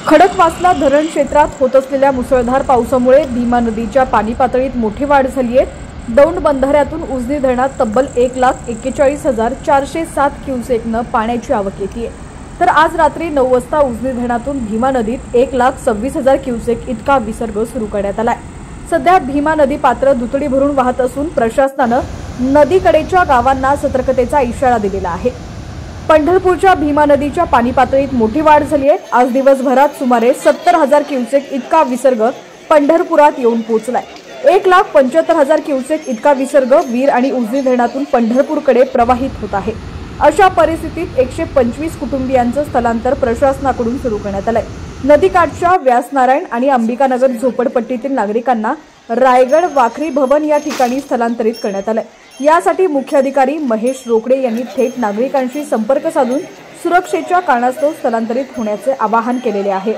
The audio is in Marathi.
खडकवासला धरण क्षेत्रात होत असलेल्या मुसळधार पावसामुळे भीमा नदीच्या पाणी पातळीत मोठी वाढ झाली आहे। दौंड बंधाऱ्यातून उजनी धरणात तब्बल 1,41,407 क्युसेकनं पाण्याची आवक येते। तर आज रात्री 9 वाजता उजनी धरणातून भीमा नदीत 1,26,000 क्युसेक इतका विसर्ग सुरू करण्यात आलाय। सध्या भीमा नदी पात्र दुतडी भरून वाहत असून प्रशासनानं नदीकडेच्या गावांना सतर्कतेचा इशारा दिलेला आहे। पंढरपूरच्या भीमा नदीच्या पाणी पातळीत मोठी वाढ झाली आहे। आज दिवसभरात सुमारे 70,000 क्युसेक इतका विसर्ग पंढरपुरात येऊन पोहोचलाय। 1,75,000 क्युसेक इतका विसर्ग वीर आणि उजनी धरणातून पंढरपूरकडे प्रवाहित होत आहे। अशा परिस्थितीत 125 कुटुंबियांचं स्थलांतर प्रशासनाकडून सुरू करण्यात आलंय। नदीकाठच्या व्यासनारायण आणि अंबिकानगर झोपडपट्टीतील नागरिकांना रायगड वाखरी भवन या ठिकाणी स्थलांतरित करण्यात आलंय। यासाठी मुख्याधिकारी महेश रोकडे यांनी थेट नागरिकांशी संपर्क साधून सुरक्षेच्या कारणास्तव स्थलांतरित होण्याचे आवाहन केलेले आहे।